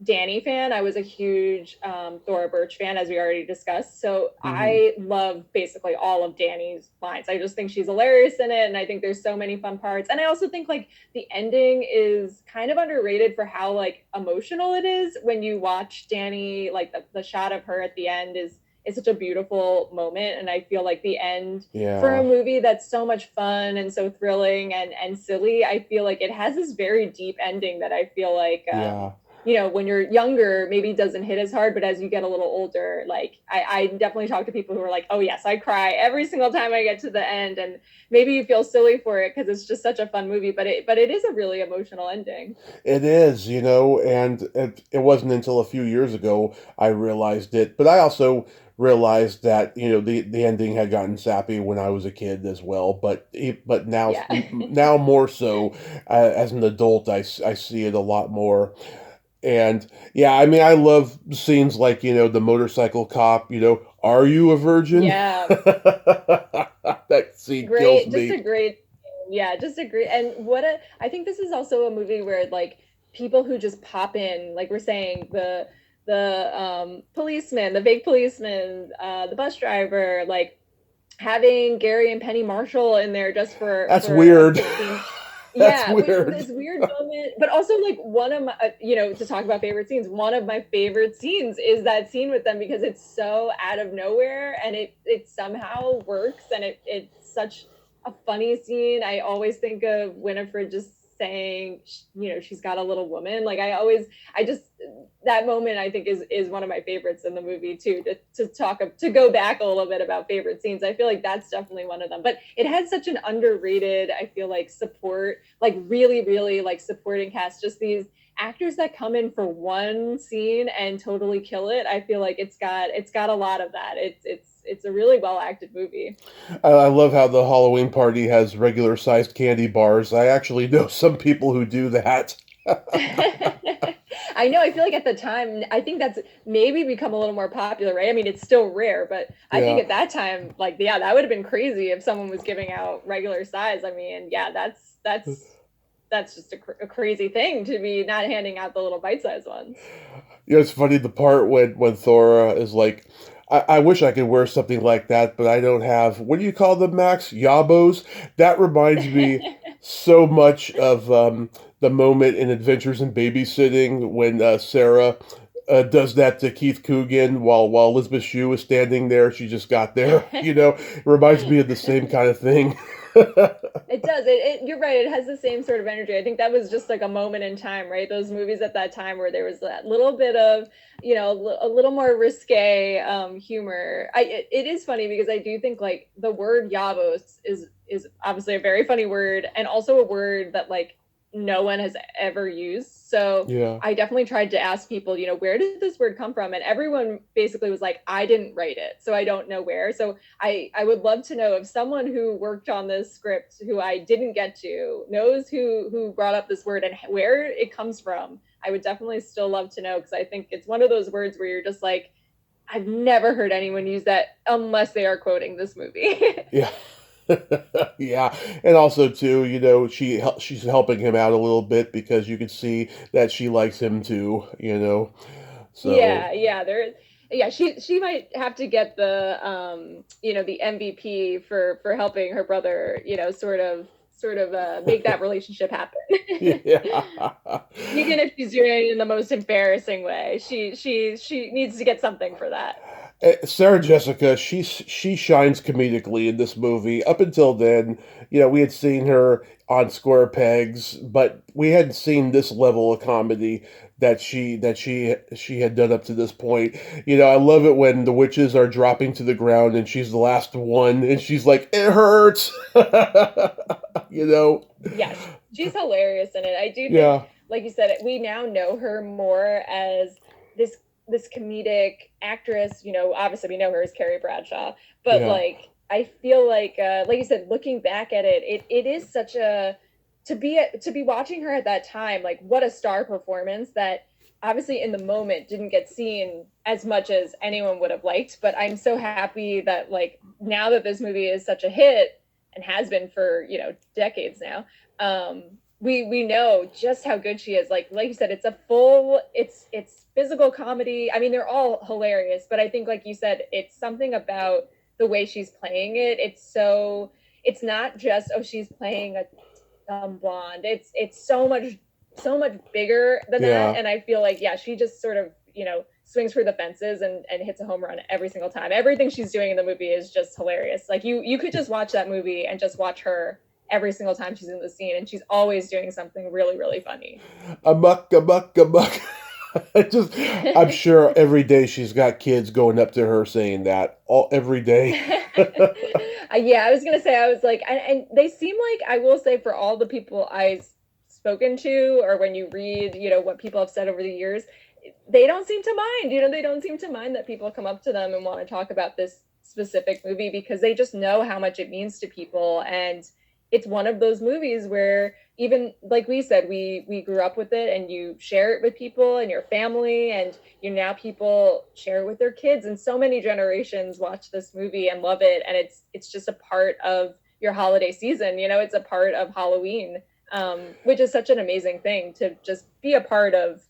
Danny fan. I was a huge Thora Birch fan, as we already discussed. So hmm, I love basically all of Danny's lines. I just think she's hilarious in it, and I think there's so many fun parts. And I also think like the ending is kind of underrated for how like emotional it is when you watch Danny. Like the shot of her at the end is such a beautiful moment, and I feel like the end for a yeah, movie that's so much fun and so thrilling and silly, I feel like it has this very deep ending that I feel like yeah. when you're younger, maybe doesn't hit as hard, but as you get a little older, like I definitely talk to people who are like, oh yes, I cry every single time I get to the end, and maybe you feel silly for it because it's just such a fun movie, but it is a really emotional ending. It is, and it wasn't until a few years ago I realized it. But I also realized that the ending had gotten sappy when I was a kid as well. But Yeah. now more so as an adult, I see it a lot more. And yeah, I mean, I love scenes like the motorcycle cop. Are you a virgin? Yeah, That scene kills great, just me. a great, yeah, just a great. And I think this is also a movie where like people who just pop in, like we're saying, the policeman, the fake policeman, the bus driver, like having Gary and Penny Marshall in there just That's for a weird. quick scene. That's Yeah, weird. this weird moment, but also like one of my, to talk about favorite scenes, one of my favorite scenes is that scene with them, because it's so out of nowhere, and it somehow works, and it's such a funny scene. I always think of Winifred just saying, she's got a little woman. Like I just, that moment I think is one of my favorites in the movie too. To go back a little bit about favorite scenes, I feel like that's definitely one of them. But it had such an underrated, I feel like, support, like really, really like supporting cast. Just these actors that come in for one scene and totally kill it. I feel like it's got a lot of that. It's a really well acted movie. I love how the Halloween party has regular sized candy bars. I actually know some people who do that. I know. I feel like at the time, I think that's maybe become a little more popular, right? I mean, it's still rare, but I think Yeah. at that time, like, yeah, that would have been crazy if someone was giving out regular size. I mean, yeah, that's just a crazy thing to be not handing out the little bite size ones. It's funny the part when Thora is like, I wish I could wear something like that, but I don't have, what do you call them, Max? Yabos? That reminds me so much of the moment in Adventures in Babysitting when Sarah does that to Keith Coogan while Elizabeth Shue is standing there. She just got there. It reminds me of the same kind of thing. It does. You're right. It has the same sort of energy. I think that was just like a moment in time, right? Those movies at that time where there was that little bit of, a little more risque humor. It is funny because I do think like the word "yabos" is obviously a very funny word and also a word that like no one has ever used. So Yeah. I definitely tried to ask people, where did this word come from? And everyone basically was like, I didn't write it, so I don't know where. So I would love to know if someone who worked on this script who I didn't get to knows who brought up this word and where it comes from. I would definitely still love to know because I think it's one of those words where you're just like, I've never heard anyone use that unless they are quoting this movie. Yeah. Yeah, and also too, she's helping him out a little bit because you can see that she likes him too. So Yeah, yeah, she might have to get the MVP for helping her brother, sort of make that relationship happen. yeah. Even if she's doing it in the most embarrassing way, she needs to get something for that. Sarah Jessica, she shines comedically in this movie. Up until then, we had seen her on Square Pegs, but we hadn't seen this level of comedy that she had done up to this point. I love it when the witches are dropping to the ground and she's the last one, and she's like, "It hurts." you know, Yeah, she's hilarious in it. I do think, yeah, like you said, we now know her more as this this comedic actress. Obviously we know her as Carrie Bradshaw, but yeah, like I feel like you said, looking back at it, it is such a to be watching her at that time. Like what a star performance that obviously in the moment didn't get seen as much as anyone would have liked. But I'm so happy that like now that this movie is such a hit and has been for decades now, we know just how good she is. Like you said, it's physical comedy. I mean, they're all hilarious, but I think like you said, it's something about the way she's playing it. It's not just, oh, she's playing a blonde. It's so much bigger than that, yeah. and I feel like, yeah, she just sort of swings for the fences and hits a home run every single time. Everything she's doing in the movie is just hilarious. Like you could just watch that movie and just watch her every single time she's in the scene, and she's always doing something really, really funny. Amuck, amuck, amuck. I'm sure every day she's got kids going up to her saying that every day. Yeah, I was gonna say, I was like, and they seem like, I will say, for all the people I've spoken to, or when you read, what people have said over the years, they don't seem to mind. They don't seem to mind that people come up to them and want to talk about this specific movie because they just know how much it means to people. And it's one of those movies where, even like we said, we grew up with it, and you share it with people and your family, and now people share it with their kids, and so many generations watch this movie and love it, and it's just a part of your holiday season. It's a part of Halloween, which is such an amazing thing to just be a part of.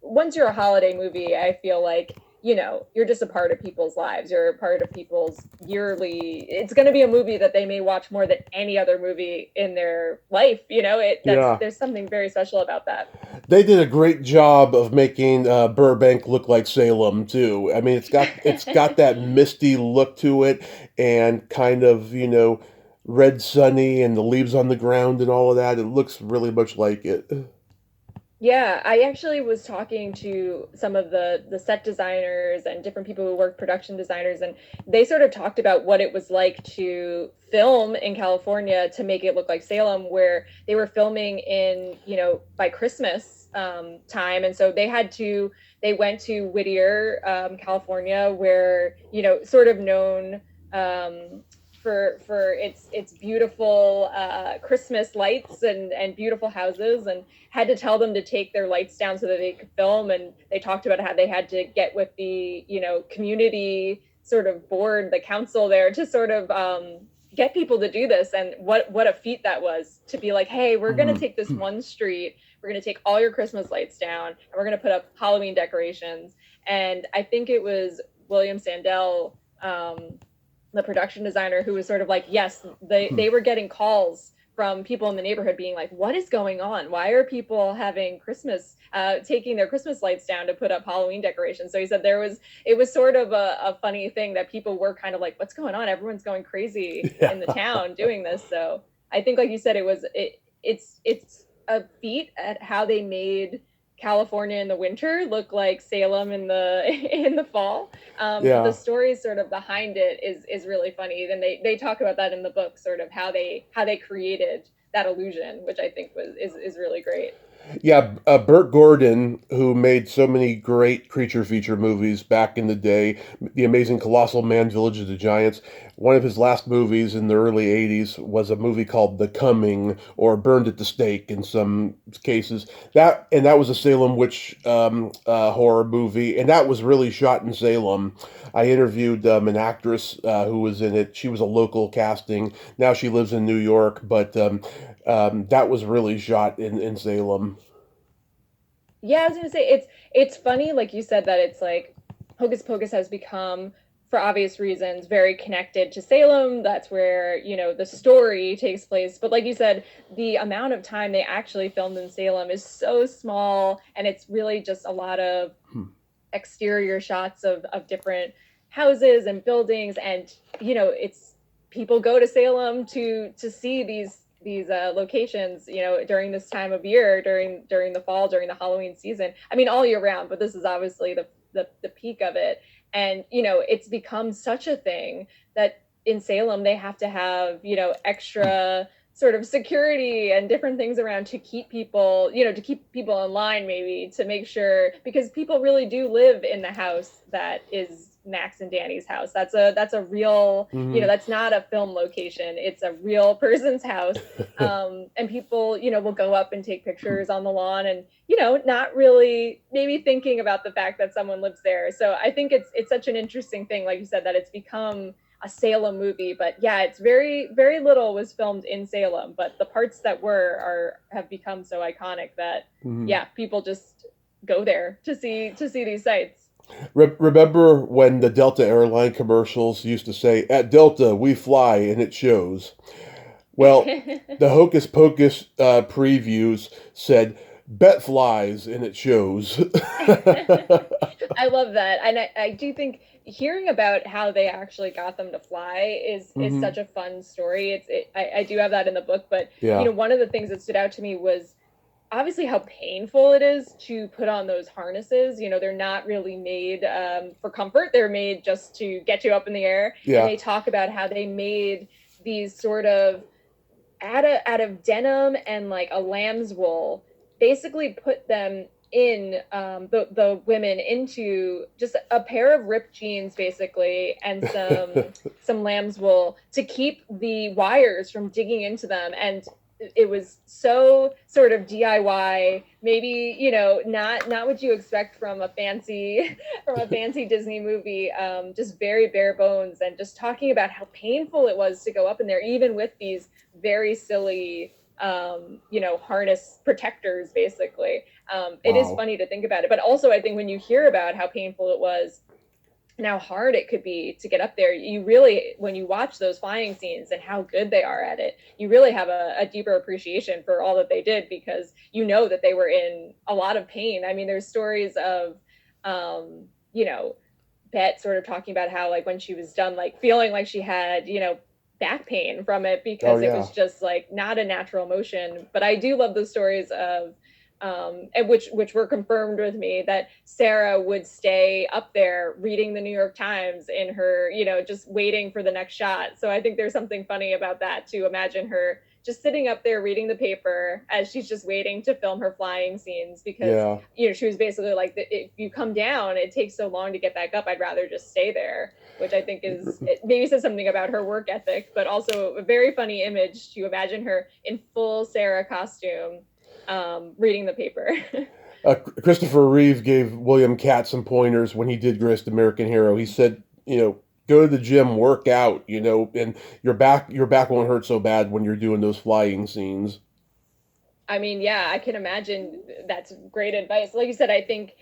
Once you're a holiday movie, I feel like you're just a part of people's lives. You're a part of people's yearly. It's going to be a movie that they may watch more than any other movie in their life. Yeah. There's something very special about that. They did a great job of making Burbank look like Salem too. I mean, it's got that misty look to it, and kind of red sunny and the leaves on the ground and all of that. It looks really much like it. Yeah, I actually was talking to some of the set designers and different people who work production designers, and they sort of talked about what it was like to film in California to make it look like Salem, where they were filming in, by Christmas time, and so they went to Whittier, California, where, sort of known um, for its beautiful Christmas lights and beautiful houses, and had to tell them to take their lights down so that they could film. And they talked about how they had to get with the community sort of board, the council there, to sort of get people to do this. And what a feat that was, to be like, hey, we're going to Mhm. take this one street, we're going to take all your Christmas lights down, and we're going to put up Halloween decorations. And I think it was William Sandell, the production designer, who was sort of like, yes, they were getting calls from people in the neighborhood being like, what is going on? Why are people having taking their Christmas lights down to put up Halloween decorations? So he said it was sort of a funny thing that people were kind of like, what's going on? Everyone's going crazy Yeah. in the town doing this. So I think, like you said, it's a feat at how they made California in the winter look like Salem in the in the fall. But the Yeah. story sort of behind it is really funny. And they talk about that in the book, sort of how they created that illusion, which I think is really great. Yeah, Burt Gordon, who made so many great creature feature movies back in the day, The Amazing Colossal Man, Village of the Giants. One of his last movies in the early 80s was a movie called The Coming, or Burned at the Stake in some cases. That was a Salem witch horror movie, and that was really shot in Salem. I interviewed an actress who was in it. She was a local casting. Now she lives in New York, but that was really shot in Salem. Yeah, I was gonna say it's funny, like you said, that it's like Hocus Pocus has become, for obvious reasons, very connected to Salem. That's where, the story takes place. But like you said, the amount of time they actually filmed in Salem is so small, and it's really just a lot of Hmm. exterior shots of different houses and buildings. And it's people go to Salem to see these locations, during this time of year, during the fall, during the Halloween season. I mean, all year round, but this is obviously the peak of it. And it's become such a thing that in Salem they have to have, extra sort of security and different things around to keep people, to keep people in line, maybe, to make sure, because people really do live in the house that is Max and Danny's house. That's a real, Hmm. that's not a film location. It's a real person's house. And people, will go up and take pictures on the lawn, and not really maybe thinking about the fact that someone lives there. So I think it's such an interesting thing, like you said, that it's become a Salem movie. But yeah, it's very little was filmed in Salem, but the parts that have become so iconic that, Hmm. yeah, people just go there to see these sites. Remember when the Delta airline commercials used to say, "At Delta, we fly and it shows"? Well, the Hocus Pocus previews said, "Bet flies and it shows." I love that. And I do think hearing about how they actually got them to fly is Hmm. such a fun story. I do have that in the book, but Yeah. one of the things that stood out to me was obviously how painful it is to put on those harnesses. They're not really made for comfort. They're made just to get you up in the air. And Yeah. they talk about how they made these sort of out of denim and like a lamb's wool, basically put them in, the women into just a pair of ripped jeans, basically, and some lamb's wool to keep the wires from digging into them. And it was so sort of DIY, maybe, not what you expect from a fancy from a fancy Disney movie. Just very bare bones, and just talking about how painful it was to go up in there, even with these very silly, harness protectors, basically. It is Wow. funny to think about it, but also I think when you hear about how painful it was and how hard it could be to get up there, you really, when you watch those flying scenes and how good they are at it, you really have a deeper appreciation for all that they did, because that they were in a lot of pain. I mean, there's stories of, um, you know, Bet sort of talking about how, like, when she was done, like, feeling like she had, back pain from it Oh because it yeah. was just like not a natural motion. But I do love the stories of and which were confirmed with me that Sarah would stay up there reading the New York Times in her, just waiting for the next shot. So I think there's something funny about that, to imagine her just sitting up there reading the paper as she's just waiting to film her flying scenes, because Yeah. she was basically like, if you come down, it takes so long to get back up, I'd rather just stay there, which I think is, it maybe says something about her work ethic, but also a very funny image to imagine her in full Sarah costume, reading the paper. Christopher Reeve gave William Katz some pointers when he did Greatest American Hero. He said, go to the gym, work out, and your back won't hurt so bad when you're doing those flying scenes. I mean, yeah, I can imagine that's great advice. Like you said, I think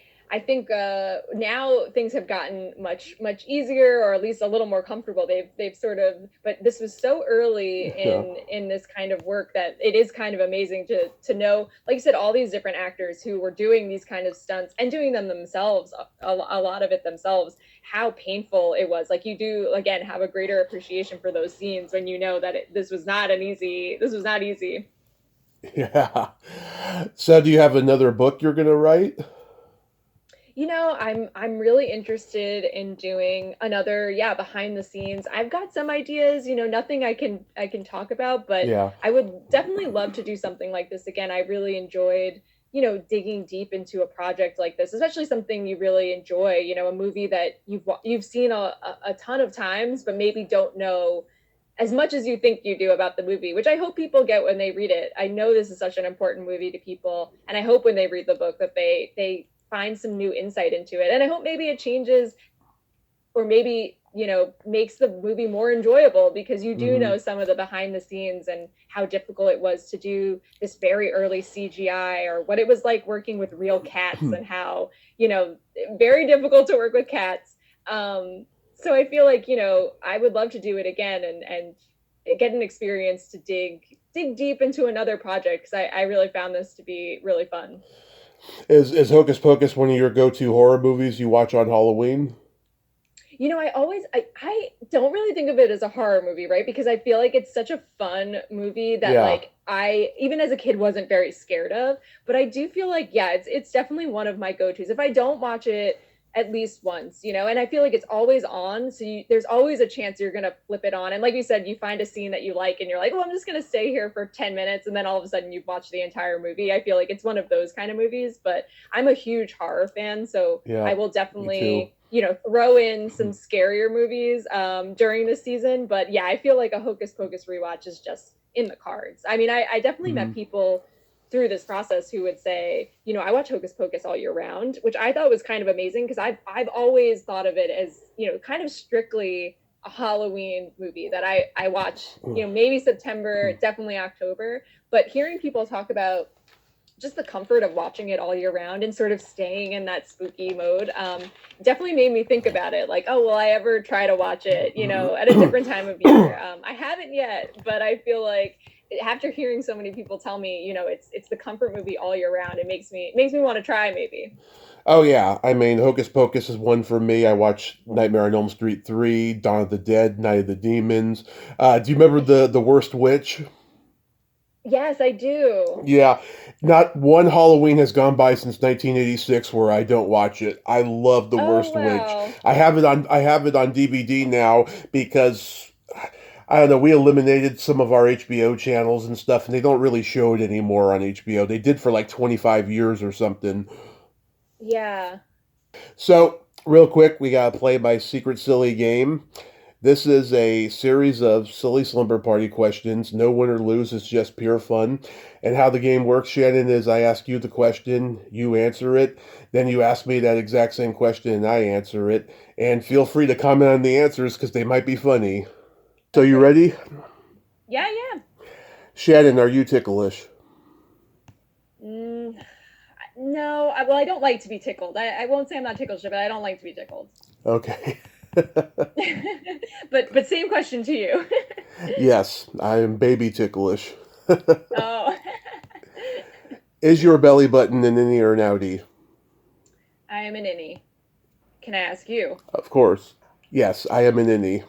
now things have gotten much easier, or at least a little more comfortable. They've sort of, but this was so early Yeah. in this kind of work that it is kind of amazing to know, like you said, all these different actors who were doing these kind of stunts and doing them themselves, a lot of it themselves. How painful it was. Like, you do again have a greater appreciation for those scenes when you know that this was not an easy. This was not easy. Yeah. So, do you have another book you're going to write? I'm really interested in doing another, yeah, behind the scenes. I've got some ideas, nothing I can talk about, but Yeah. I would definitely love to do something like this again. I really enjoyed, digging deep into a project like this, especially something you really enjoy, a movie that you've seen a ton of times, but maybe don't know as much as you think you do about the movie, which I hope people get when they read it. I know this is such an important movie to people, and I hope when they read the book that they find some new insight into it. And I hope maybe it changes, or maybe, makes the movie more enjoyable, because you do Hmm. know some of the behind the scenes and how difficult it was to do this very early CGI, or what it was like working with real cats, and how, very difficult to work with cats. So I feel like, I would love to do it again, and get an experience to dig deep into another project, because I really found this to be really fun. Is Hocus Pocus one of your go-to horror movies you watch on Halloween? I don't really think of it as a horror movie, right? Because I feel like it's such a fun movie that, Yeah. like, I, even as a kid, wasn't very scared of. But I do feel like, yeah, it's definitely one of my go-tos. If I don't watch it at least once, and I feel like it's always on, so there's always a chance you're gonna flip it on. And like you said, you find a scene that you like, and you're like, "Oh, I'm just gonna stay here for 10 minutes," and then all of a sudden you've watched the entire movie. I feel like it's one of those kind of movies. But I'm a huge horror fan, so Yeah. I will Me too. definitely, throw in some scarier movies during the season. But yeah, I feel like a Hocus Pocus rewatch is just in the cards. I mean, I definitely met Hmm. people through this process who would say, I watch Hocus Pocus all year round, which I thought was kind of amazing, because I've always thought of it as, kind of strictly a Halloween movie that I watch, maybe September, definitely October. But hearing people talk about just the comfort of watching it all year round and sort of staying in that spooky mode, definitely made me think about it. Like, oh, will I ever try to watch it, at a different time of year? I haven't yet, but I feel like after hearing so many people tell me, it's the comfort movie all year round, it makes me want to try, maybe. Oh yeah, I mean Hocus Pocus is one for me. I watched Nightmare on Elm Street 3, Dawn of the Dead, Night of the Demons. Do you remember the Worst Witch? Yes, I do. Yeah, not one Halloween has gone by since 1986 where I don't watch it. I love The Oh, Worst Witch. wow. I have it on DVD now because I don't know, we eliminated some of our HBO channels and stuff, and they don't really show it anymore on HBO. They did for like 25 years or something. Yeah. So, real quick, we got to play my secret silly game. This is a series of silly slumber party questions. No win or lose, it's just pure fun. And how the game works, Shannon, is I ask you the question, you answer it, then you ask me that exact same question and I answer it. And feel free to comment on the answers because they might be funny. So, you Okay. ready? Yeah, yeah. Shannon, are you ticklish? Mm, no, well, I don't like to be tickled. I won't say I'm not tickled, but I don't like to be tickled. Okay. But same question to you. Yes, I am baby ticklish. Oh, Is your belly button an innie or an outie? I am an innie. Can I ask you? Of course. Yes, I am an innie.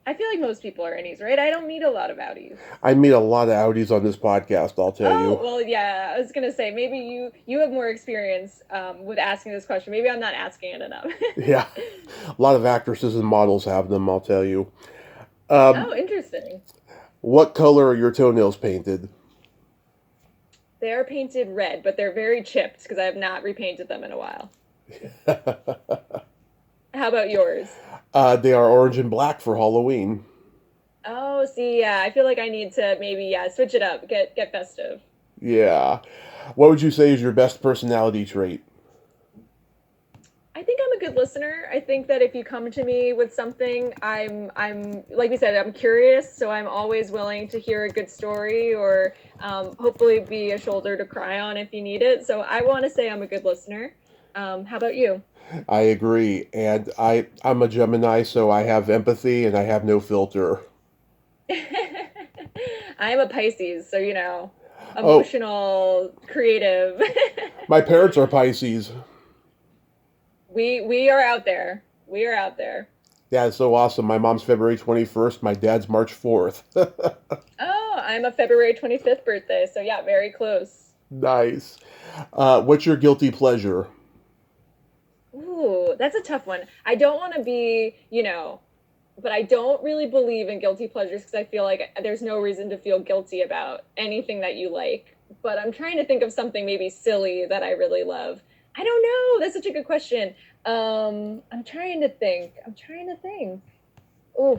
I feel like most people are innies, right? I don't meet a lot of outies. I meet a lot of outies on this podcast, I'll tell Oh, you. well, yeah, I was gonna say maybe you have more experience with asking this question. Maybe I'm not asking it enough. Yeah, a lot of actresses and models have them, I'll tell you. Um, Oh, interesting. what color are your toenails painted? They are painted red, but they're very chipped because I have not repainted them in a while. How about yours? They are orange and black for Halloween. Oh, see, yeah, I feel like I need to maybe switch it up, get festive. Yeah. What would you say is your best personality trait? I think I'm a good listener. I think that if you come to me with something, I'm like we said, I'm curious, so I'm always willing to hear a good story or hopefully be a shoulder to cry on if you need it. So I want to say I'm a good listener. How about you? I agree. And I'm a Gemini, so I have empathy and I have no filter. I'm a Pisces, so Oh, emotional, creative. my parents are Pisces. We are out there. We are out there. Yeah, it's so awesome. My mom's February 21st, my dad's March 4th. Oh, I'm a February 25th birthday, so yeah, very close. Nice. What's your guilty pleasure? Ooh, that's a tough one. I don't want to be, but I don't really believe in guilty pleasures because I feel like there's no reason to feel guilty about anything that you like. But I'm trying to think of something maybe silly that I really love. I don't know. That's such a good question. I'm trying to think. I'm trying to think. Ooh,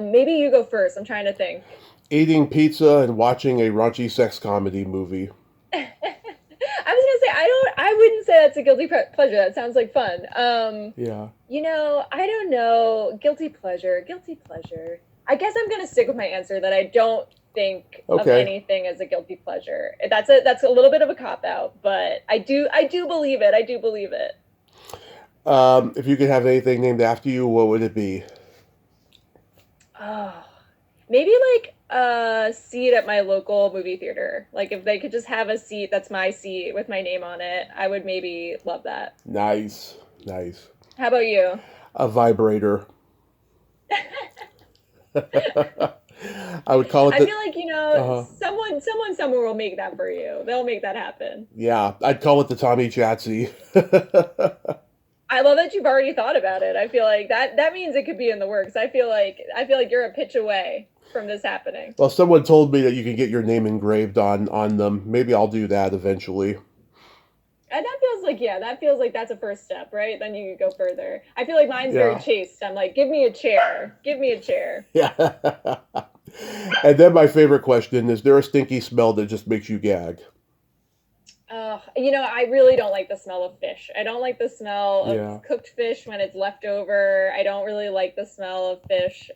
maybe you go first. I'm trying to think. Eating pizza and watching a raunchy sex comedy movie. I was gonna say I wouldn't say that's a guilty pleasure. That sounds like fun. Yeah. I don't know. Guilty pleasure. Guilty pleasure. I guess I'm gonna stick with my answer that I don't think of Okay. anything as a guilty pleasure. That's a little bit of a cop out, but I do believe it. I do believe it. If you could have anything named after you, what would it be? Oh, maybe like a seat at my local movie theater. Like if they could just have a seat that's my seat with my name on it, I would maybe love that. Nice. Nice. How about you? A vibrator. I would call it I the. feel like Uh, someone somewhere will make that for you. They'll make that happen. yeah, I'd call it the Tommy Chatsy. I love that you've already thought about it. I feel like that means it could be in the works. I feel like you're a pitch away from this happening. Well, someone told me that you can get your name engraved on them. Maybe I'll do that eventually. And that feels like that's a first step, right? Then you could go further. I feel like mine's very Yeah. chaste. I'm like, give me a chair. Give me a chair. Yeah. And then my favorite question is there a stinky smell that just makes you gag? I really don't like the smell of fish. I don't like the smell of Yeah. cooked fish when it's left over. I don't really like the smell of fish.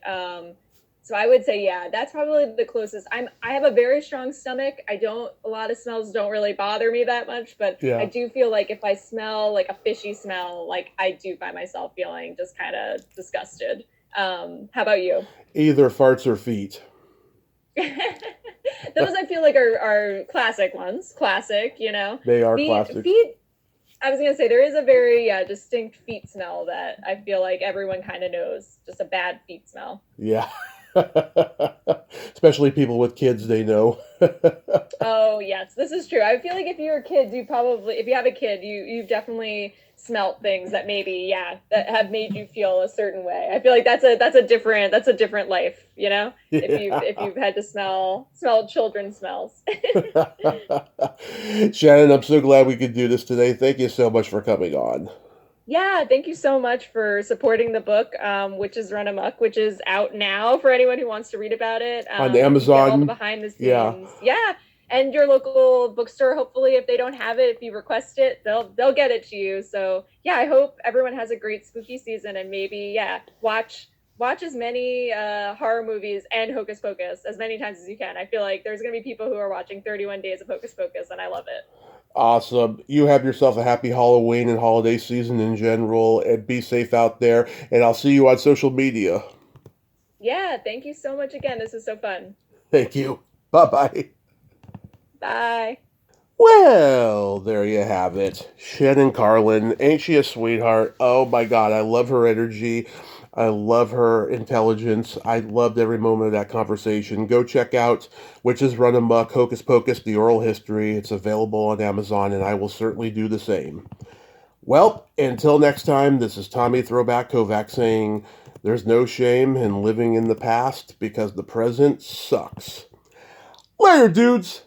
So I would say, yeah, that's probably the closest. I have a very strong stomach. A lot of smells don't really bother me that much, but I Yeah. do feel like if I smell like a fishy smell, like I do find myself feeling just kind of disgusted. How about you? Either farts or feet. Those I feel like are classic ones. Classic, They are feet classics. feet I was gonna say there is a very distinct feet smell that I feel like everyone kind of knows. Just a bad feet smell. Yeah. Especially people with kids, they know. Oh yes, this is true. I feel like if you're kids, if you have a kid, you've definitely smelt things that maybe that have made you feel a certain way. I feel like that's a different life. If you've Yeah. had to smell children's smells. Shannon, I'm so glad we could do this today. Thank you so much for coming on. Yeah, thank you so much for supporting the book, Witches Run Amok, which is out now for anyone who wants to read about it. On You can get all the Amazon. behind the Yeah. scenes. Yeah, and your local bookstore, hopefully, if they don't have it, if you request it, they'll get it to you. So yeah, I hope everyone has a great spooky season and maybe watch as many horror movies and Hocus Pocus as many times as you can. I feel like there's gonna be people who are watching 31 days of Hocus Pocus, and I love it. Awesome. You have yourself a happy Halloween and holiday season in general, and be safe out there. And I'll see you on social media. Yeah, thank you so much again. This is so fun. Thank you. Bye bye. Bye. Well, there you have it. Shannon Carlin, ain't she a sweetheart? Oh my God, I love her energy. I love her intelligence. I loved every moment of that conversation. Go check out Witches Run Amok, Hocus Pocus, The Oral History. It's available on Amazon, and I will certainly do the same. Well, until next time, this is Tommy Throwback Kovac saying there's no shame in living in the past because the present sucks. Later, dudes!